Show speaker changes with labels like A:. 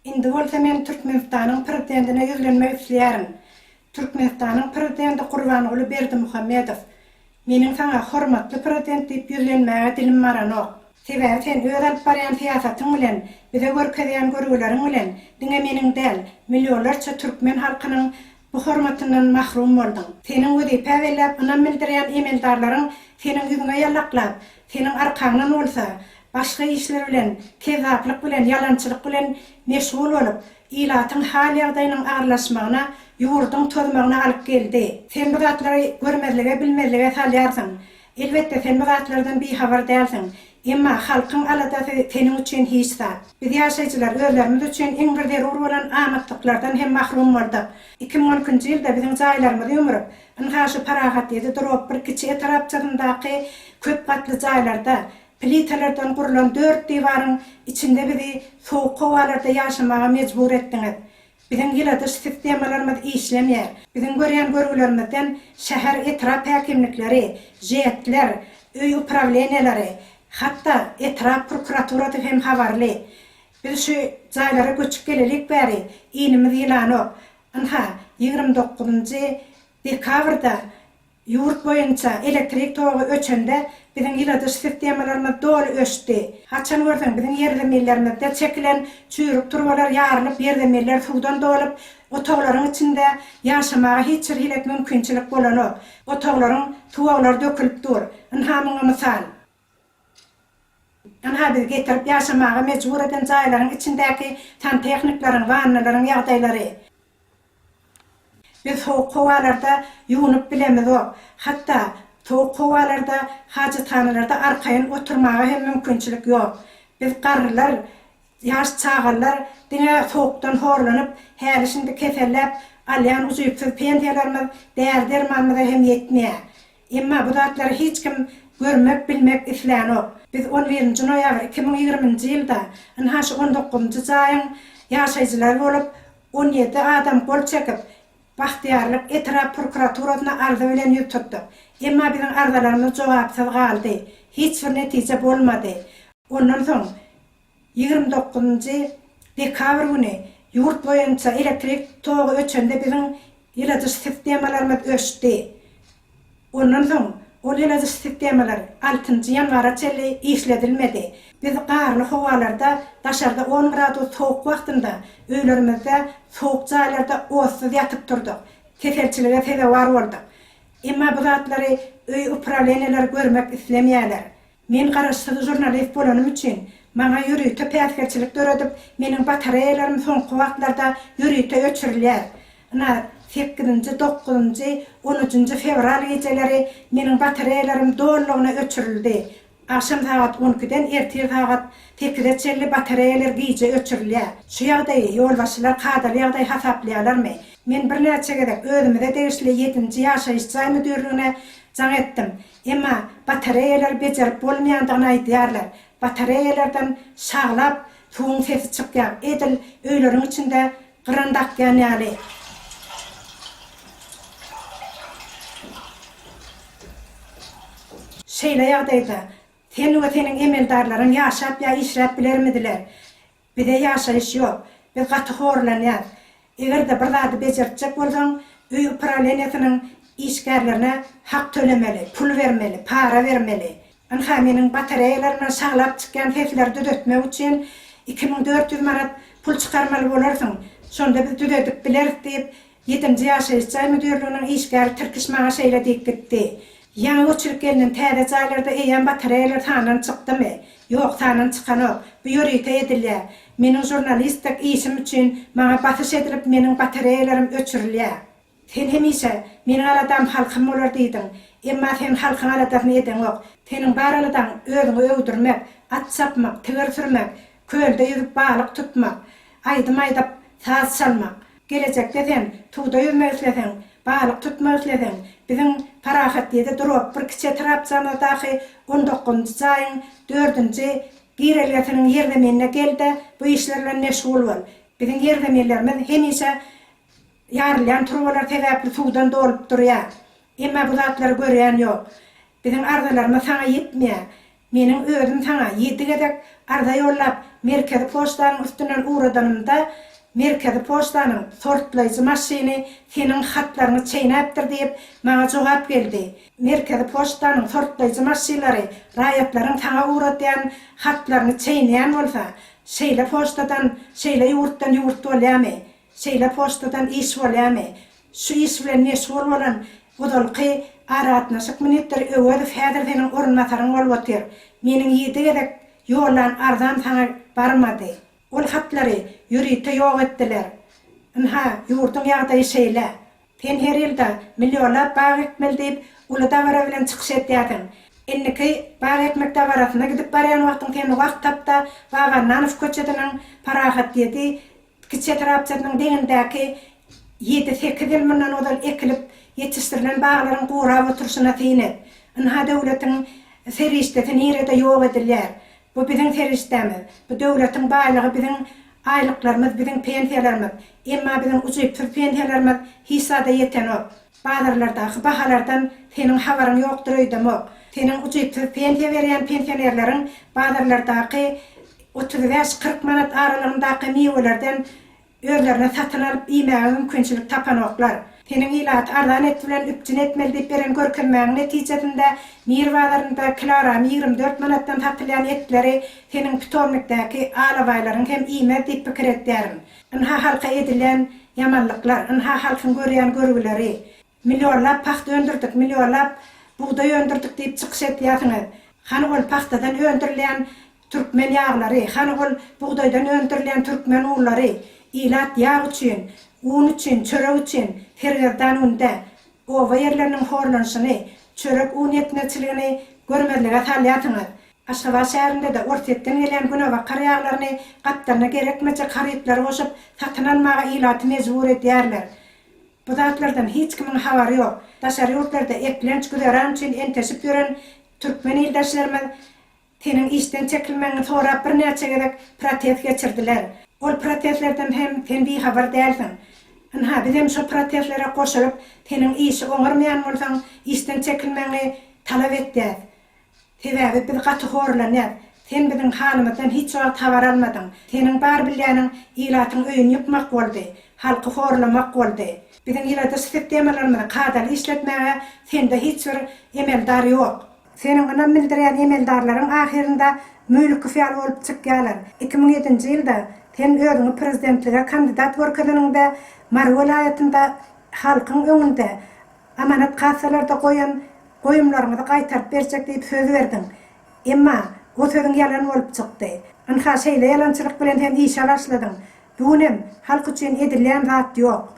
A: Indi bolsa men Türkmenistanyň prezidentine ýüzlenmek isleýärin. Türkmenistanyň prezidenti Gurbanyguly Berdimuhammedow. Meniň saňa hormatly prezident diýip ýüzlenmäge dilim baranok. Sebäbi sen öz alyp barýan siýasatyň bilen, bize görkezýän görgüleriň bilen diňe meniň däl, millionlarça türkmen halkynyň bu hormatyndan mahrum boldyň. Seniň wezipä welläp ynam bildirýän emeldarlaryň seniň ýüzüňe ýalaklap, seniň arkaňdan bolsa, başga işler bilen, kezaplyk bilen, yalançylyk bilen meşgul bolup, ilatyň hal ýagdaýynyň agyrlaşmagyna, ýurduň tozmagyna alyp geldi. Sen bu zatlary görmezlige, bilmezlige salýarsyň. Elbetde sen bu zatlardan bihabar dälsiň. Emma halkyň aladasy seniň üçin hiç zat. Biz ýaşaýjylar özlerimiz üçin iň bir derur bolan amatlykllardan hem mahrum boldyk. 2010-njy ýylda biziň jaýlarymyz ýumrup, ynhaşy parahat ýedi durop bir kiçi etrapçyndaky köp gatly jaýlarda plitalardan gurulan 4 diwaryň içinde bizi sowuk kowalarda ýaşamaga mejbur etdiňiz. Biziň ýyladyş sistemalarymyz işlemýär. Biziň görýän görgülerimizden şäher etrap häkimlikleri, jetler, öý upravleniýalary, hatta etrap prokuraturasy hem habarly. Biz şu jaýlara göçüp gelelik bäri inimiz ýylanyp. Anha 29-njy dekabrda yurt boýunça elektrik togy öçende biziň ýyladyş sistemalarymyz doly öçdi. Haçan görseň biziň ýerlemeýlerimizde çekilen çüýrük turbalar ýarylyp ýerlemeýler suwdan dolup, otoglaryň içinde ýaşamaga hiç bir hilek mümkinçilik bolanok. Otoglaryň tuwaglar dökülip dur. Anha mysal. Anha biz getirip ýaşamaga mejbur eden jaýlaryň içindäki santehniklaryň, wannalaryň ýagdaýlary. Biz soğuk kovalarda yunup bilemiz o. Hatta soğuk kovalarda, hacıtanalarda arkayan oturmağa hem mümkünçilik yok. Biz qarrılar, yaş çağırlar, dine soğuktan horlanıp, her işinde keserlep, alyan uzuyupsuz pendiyalarımız, değer dermanımıza hem yetmeye. Emma bu zatları hiç kim görmek, bilmek isleyen o. Biz 11. noyabr 2020. yılda, ynhaşy 19. jaýyň ýaşaýjylar bolup, 17 adam gol çekip, Bahtiýarlyk etrap prokuraturasyna arza bilen ýutupdy. Emma biziň arzalarymyz jogapsyz galdy. Hiç bir netije bolmady. Ondan soň 29-njy dekabr güni ýurt boýunça elektrik togy öçende biziň ýyladyş sistemalarymyz öçdi. Ondan soň o ýyladyş sistemalar 6-njy ýanwara çelli işledilmedi. Biz garly howalarda daşarda 10 gradus soğuk wagtynda öýlerimizde soğuk jaýlarda oýsuz ýatyp durdyk. Keselçilige sebäp bar boldyk. Emma bu zatlary öý upravleniýalar görmek islemýärler. Men garaşsyz jurnalist bolanym üçin maňa ýürüýte päsgerçilik döredip, meniň batareýalarymy soňky wagtlarda ýürüýte öçürilýär. Ana 8-nji, 9-njy, 13-nji fevral geceleri meniň batareýalarym dollygyna öçürildi. Akşam saat 12'den ertir saat 8'e çelli batareýalar giýje öçürilýär. Şu ýagdaýy ýolbaşçylar kadrly ýagdaý hasaplaýarlarmy? Men bir näçe gerek özüme degişli 7-nji ýaşaýyş jaý müdürligine jaň etdim. Emma batareýalar bejerip bolmaýandygyny aýdýarlar. Batareýalardan şaglap suwuň sesi çykýar. Edil öýleriň içinde gırandak ýanýaly. Şeýle ýagdaýda senin ve senin emeldarlaryň ýaşap ýa işräp bilermidiler? Bize ýaşaýyş ýok. Biz gaty horlanýar. Egerde bir zady bejerjek bolsaň, öý upravleniýasynyň işgärlerine hak tölemeli, pul vermeli, para vermeli. Anha meniň batareýalaryna şaglap çykýan sesleri düzeltmek üçin 2400 manat pul çykarmaly bolarsyň. Şonda biz düzeltip bileris diýip 7-nji ýaşaýyş jaý müdürliginiň işgäri tirkişmaga şeýle diýip gitdi. Ýa uçurup gelinen täze jaýlarda eýen batareýalar tanan çykdymy? Ýok, tanan çykanok. Bu ýürüýte edilýär. Meniň jurnalistlik işim üçin maňa basyş edilip meniň batareýalarym öçürilýär. Sen hemişe meniň aladam halkym bolar diýdiň. Emma sen halkyň aladasyny eden ok. Seniň bar aladan özüňi öwdürmek, at çapmak, tigir sürmek, kölde ýürüp balyk tutmak, aýdym aýdap saz çalmak. Gelecekde sen tuwda ýürmek isleseň, balyk tutmak isleseň, biziň parahat ýerde durup bir kiçe trapçana dahy 19-njy jaýyň 4-nji gireleriniň ýerlemine geldi, bu işler bilen meşgul bol. Biziň ýerlemelerimiz hemişe ýarylýan turbalar sebäpli suwdan dolup durýar. Emma bu zatlary görýän ýok. Biziň arzalarymyz saňa ýetmeýär. Menin özüm sana 7 gedek arda yollap Merkezi Poçtanyň üstünden uğradanymda Merkezi Poçtanyň sortlaýjy maşyny senin hatlaryny çeýnäpdir diýip maňa jogap geldi. Merkezi Poçtanyň sortlaýjy maşynlary raýatlaryň taňa uğradýan hatlaryny çeýnäýän bolsa, şeýle poçtadan, şeýle ýurtdan ýurt bolýarmy? Şeýle poçtadan iş bolýarmy? Şu iş bilen meşgul bolan bodalky aratnaşyk minitler öwedi häzir senin orunmasaryň bolýar. Meniň 7 gedek ýollan ardan taňa barmady. Ol hatlary ýürite ýok etdiler. Inha ýurduň ýagdaýy şeýle. Sen her ýylda millionlap bag ekmel diýip uly dawara bilen çykyş etýärdiň. Enniki bag ekmek dawarasyna gidip barýan wagtyň sen wagt tapda Bagananyň köçediniň parahat diýdi. Kiçe tarapçatynyň deňindäki 7-8 ýyl mundan odal ekilip ýetişdirilen baglaryň gurap oturşyna teýnep. Inha döwletiň serişdeti nerede ýok edilýär. Bu biziň serişdemiz. Bu döwletiň baýlygy biziň aýlyklarymyz, biziň pensiýalarymyz. Emma biziň uçyp pensiýalarymyz hisada ýetenok. Bazarlardaky bahalardan seniň habaryň ýokdur öýdemok. Seniň uçyp pensiýa berýän pensionerleriň bazarlardaky 35-40 manat aralygyndaky mewelerden özlerine satyn alyp iýmäge mümkinçilik tapanoklar. Senin ilat ardan etdilen üpçün etmeli diýip beren görkezmäň netijesinde mir bazarynda kilogram 24 manatdan satylýan etleri senin pitomnikdäki alabaýlaryň hem iýme diýip pikir etdiärim. Inha halka edilen yamanlyklar, inha halkyň görýän görgüleri, millionlap paxta öndürdik, millionlap buğday öndürdik diýip çykyş etýärsiňiz. Hany ol paxtadan öndürilen türkmen ýaglary, hany ol buğdaydan öndürilen türkmen ullary, ilat ýag üçin, un üçin, çörek üçin, hergerdan unda owa ýerleriniň horlanşyny, çörek un etmeçiligini görmezlige salýarsyňyz. Aşgabat şäherinde de ortetden gelen günöwa karýaglaryny gatdaryna gerekmeçe karyplar goşup satyn almaga ilaty mejbur edýärler. Bu zatlardan hiç kimin habary ýok. Daşary ýurtlarda eklenç güderan üçin entesip ýören türkmen ýurtdaşlarymyz senin işten çekilmeňi sorap bir näçe gerek protest geçirdiler. Ol protestlerden hem sen bir habar dälsin. Inha bizim şu protestlere koşup senin işi oňarmaýan bolsaň işten çekilmeňi talap etdiler. Sebäbi biz gaty horlanýar. Sen biziň halymyzdan hiç wagt habar almadyň. Senin bar bilýäniň ilatyň öýüni ýupmak boldy. Halky horlamak boldy. Biziň ilata sistemalarymyzy kadal işletmäge sende hiç bir emeldar ýok. Senin anam bildirýän emeldarlaryň ahirinde müýlükli fial bolup çykýarlar. 2007-nji ýylda sen özüňi prezidentlige kandidat görkezäningde Mar welaýatynda halkyň öňünde amanat kassalarda goýan goýumlarymyzy gaýtaryp berjek diýip söz berdiň. Emma o sözüň ýalan bolup çykdy. Anha şeýle ýalançylyk bilen hem işe başladyň. Bunem halk üçin edilýän zat ýok.